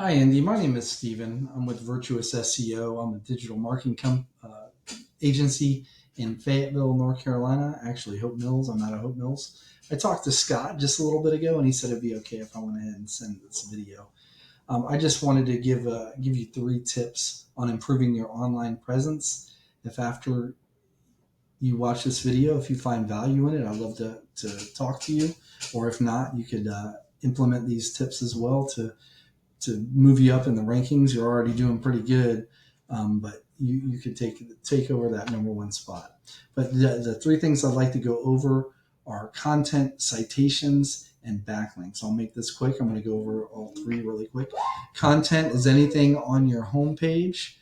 Hi, Andy. My name is Steven. I'm with Virtuous SEO. I'm a digital marketing agency in Fayetteville, North Carolina. Actually, Hope Mills. I'm out of Hope Mills. I talked to Scott just a little bit ago, and he said it'd be okay if I went ahead and send this video. I just wanted to give you 3 tips on improving your online presence. If after you watch this video, if you find value in it, I'd love to talk to you. Or if not, you could implement these tips as well to move you up in the rankings. You're already doing pretty good, but you could take over that number one spot. But the 3 things I'd like to go over are content, citations, and backlinks. I'll make this quick. I'm going to go over all 3 really quick. Content is anything on your homepage.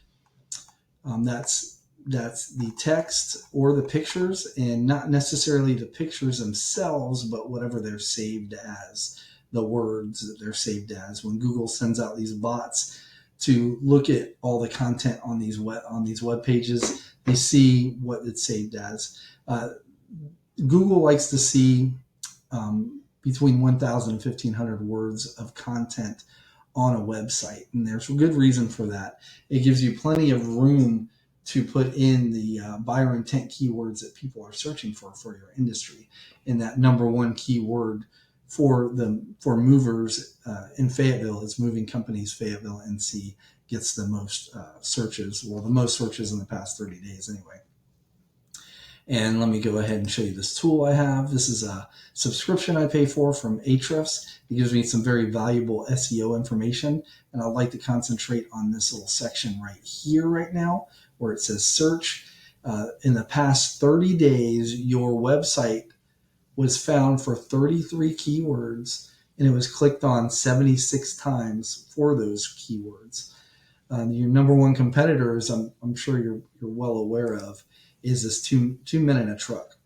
That's the text or the pictures, and not necessarily the pictures themselves, but whatever they're saved as, the words that they're saved as. When Google sends out these bots to look at all the content on these web pages, they see what it's saved as. Google likes to see between 1,000 and 1,500 words of content on a website, and there's a good reason for that. It gives you plenty of room to put in the buyer intent keywords that people are searching for your industry. And that number one keyword for movers in Fayetteville is moving companies Fayetteville NC gets the most searches, well, the most searches in the past 30 days anyway. And let me go ahead and show you this tool I have. This is a subscription I pay for from Ahrefs. It gives me some very valuable SEO information, and I'd like to concentrate on this little section right here right now where it says search. In the past 30 days, your website was found for 33 keywords, and it was clicked on 76 times for those keywords. Your number one competitors, I'm sure you're well aware of, is this two men in a truck.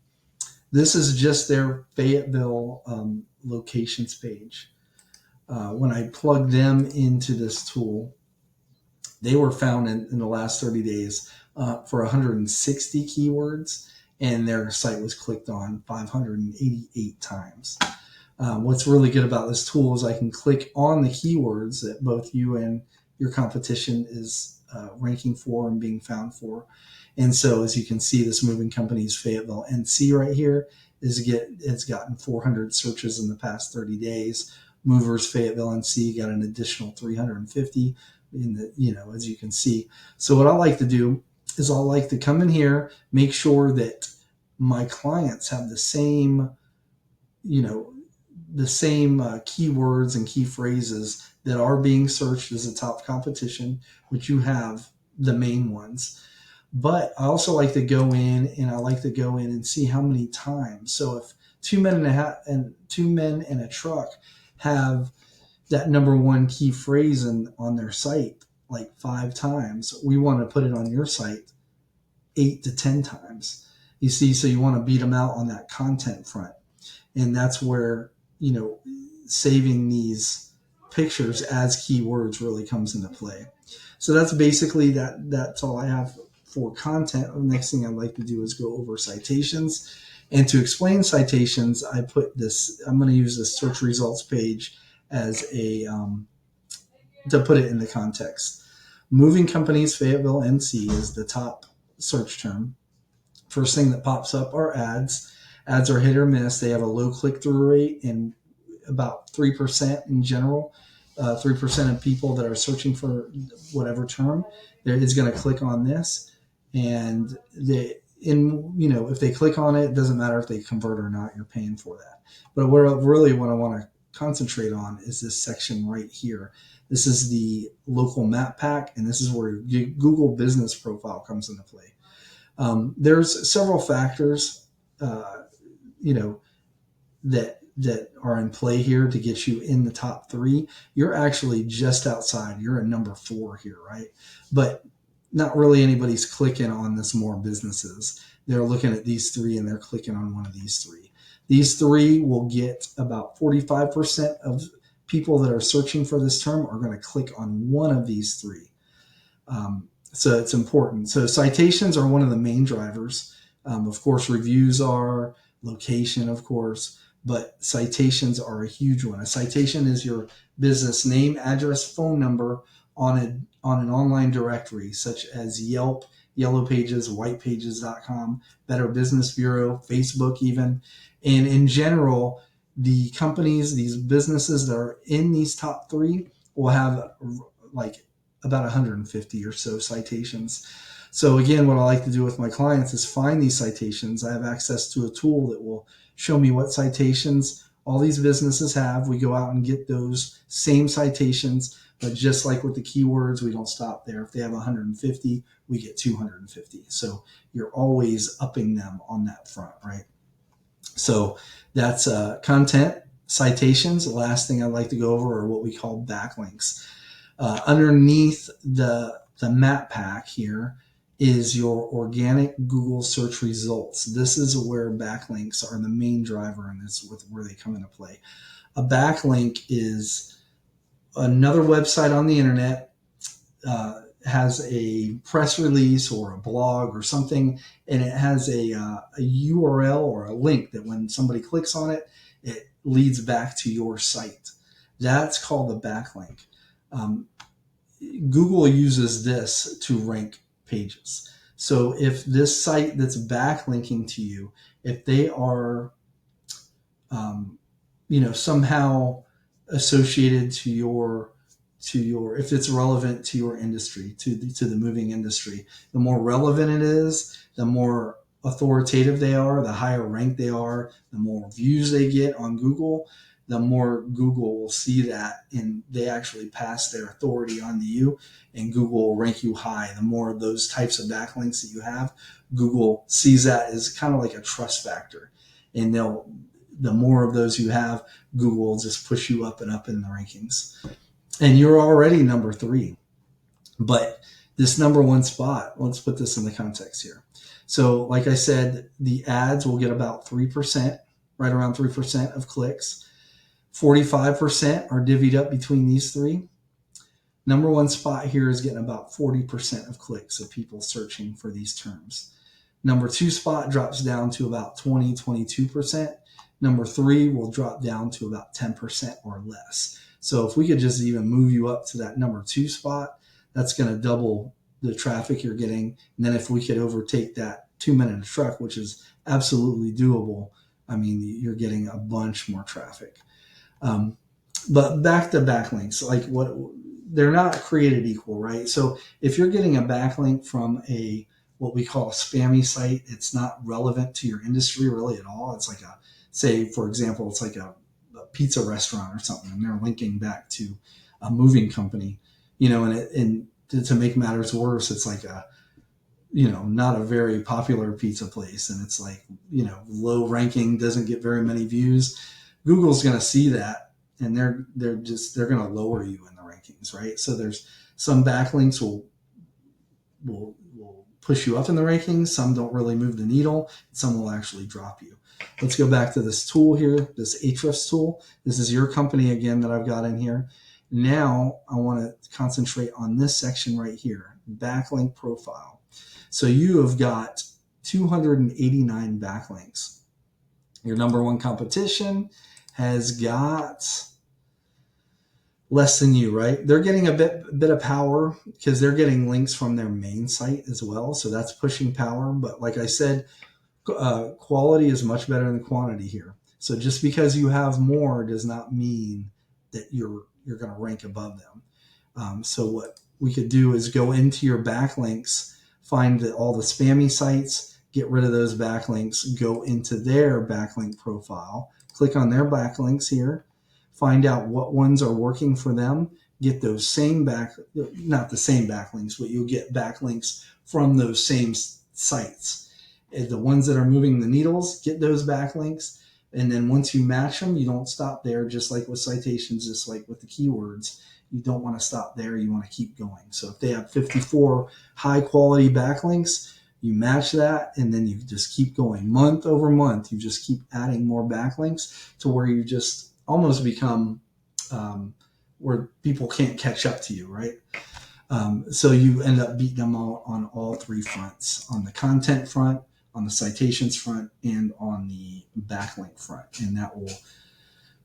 This is just their Fayetteville locations page. When I plugged them into this tool, they were found in the last 30 days for 160 keywords, and their site was clicked on 588 times. What's really good about this tool is I can click on the keywords that both you and your competition is ranking for and being found for. And so, as you can see, this moving company's Fayetteville NC right here it's gotten 400 searches in the past 30 days. Movers Fayetteville NC got an additional 350 as you can see. So what I like to do is I like to come in here, make sure that my clients have the same keywords and key phrases that are being searched as a top competition, which you have the main ones. But I also like to go in and see how many times. So if two men in a truck have that number one key phrase on their site like 5 times, we want to put it on your site 8 to 10 times. You see, so you want to beat them out on that content front. And that's where, saving these pictures as keywords really comes into play. So that's basically that's all I have for content. The next thing I'd like to do is go over citations. And to explain citations, I'm going to use the search results page as to put it in the context. Moving companies Fayetteville NC is the top search term. First thing that pops up are ads. Ads are hit or miss. They have a low click-through rate and about 3% in general. 3% of people that are searching for whatever term is going to click on this. And if they click on it, it doesn't matter if they convert or not, you're paying for that. But what I want to concentrate on is this section right here. This is the local map pack, and this is where your Google business profile comes into play. There's several factors, that are in play here to get you in the top 3. You're actually just outside. You're at number 4 here, right? But not really anybody's clicking on this more businesses. They're looking at these 3 and they're clicking on one of these 3. These 3 will get about 45% of people that are searching for this term are going to click on one of these 3. So it's important. So citations are one of the main drivers. Of course, reviews are, location, of course, but citations are a huge one. A citation is your business name, address, phone number on an online directory such as Yelp, Yellow Pages, whitepages.com, Better Business Bureau, Facebook even. And in general, the companies, these businesses that are in these top three will have like about 150 or so citations. So again, what I like to do with my clients is find these citations. I have access to a tool that will show me what citations all these businesses have. We go out and get those same citations, but just like with the keywords, we don't stop there. If they have 150, we get 250. So you're always upping them on that front, right? So that's content, citations. The last thing I'd like to go over are what we call backlinks. Underneath the map pack here is your organic Google search results. This is where backlinks are the main driver, and this is where they come into play. A backlink is another website on the internet, has a press release or a blog or something, and it has a URL or a link that when somebody clicks on it, it leads back to your site. That's called a backlink. Google uses this to rank pages. So if this site that's backlinking to you, if they are, somehow associated to your, if it's relevant to your industry, to the moving industry, the more relevant it is, the more authoritative they are, the higher ranked they are, the more views they get on Google, the more Google will see that and they actually pass their authority on to you, and Google will rank you high. The more of those types of backlinks that you have, Google sees that as kind of like a trust factor. And the more of those you have, Google will just push you up and up in the rankings. And you're already number 3. But this number 1 spot, let's put this in the context here. So like I said, the ads will get about 3%, right around 3% of clicks. 45% are divvied up between these 3. Number 1 spot here is getting about 40% of clicks of people searching for these terms. Number 2 spot drops down to about 22%. Number 3 will drop down to about 10% or less. So if we could just even move you up to that number 2 spot, that's going to double the traffic you're getting. And then if we could overtake that 2-minute truck, which is absolutely doable, I mean, you're getting a bunch more traffic. But back to backlinks, like they're not created equal, right? So if you're getting a backlink from what we call a spammy site, it's not relevant to your industry really at all. It's like say, for example, it's like a pizza restaurant or something, and they're linking back to a moving company, and to make matters worse, it's like not a very popular pizza place, and it's like, low ranking, doesn't get very many views. Google's going to see that, and they're going to lower you in the rankings, right? So there's some backlinks will push you up in the rankings. Some don't really move the needle. Some will actually drop you. Let's go back to this tool here, this Ahrefs tool. This is your company again that I've got in here. Now I want to concentrate on this section right here, backlink profile. So you have got 289 backlinks. Your number 1 competition has got less than you, right? They're getting a bit of power because they're getting links from their main site as well. So that's pushing power. But like I said, quality is much better than quantity here. So just because you have more does not mean that you're going to rank above them. So what we could do is go into your backlinks, find all the spammy sites, get rid of those backlinks, go into their backlink profile, click on their backlinks here, find out what ones are working for them, get those same not the same backlinks, but you'll get backlinks from those same sites. And the ones that are moving the needles, get those backlinks. And then once you match them, you don't stop there, just like with citations, just like with the keywords. You don't want to stop there. You want to keep going. So if they have 54 high quality backlinks, you match that, and then you just keep going month over month. You just keep adding more backlinks to where you just almost become where people can't catch up to you, right? So you end up beating them all on all 3 fronts. On the content front, on the citations front and on the backlink front. And that will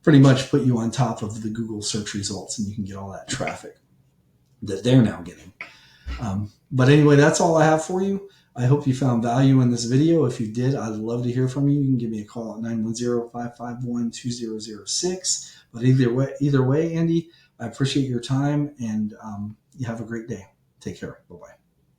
pretty much put you on top of the Google search results, and you can get all that traffic that they're now getting. But anyway, that's all I have for you. I hope you found value in this video. If you did, I'd love to hear from you. You can give me a call at 910-551-2006. But either way, Andy, I appreciate your time, and you have a great day. Take care. Bye-bye.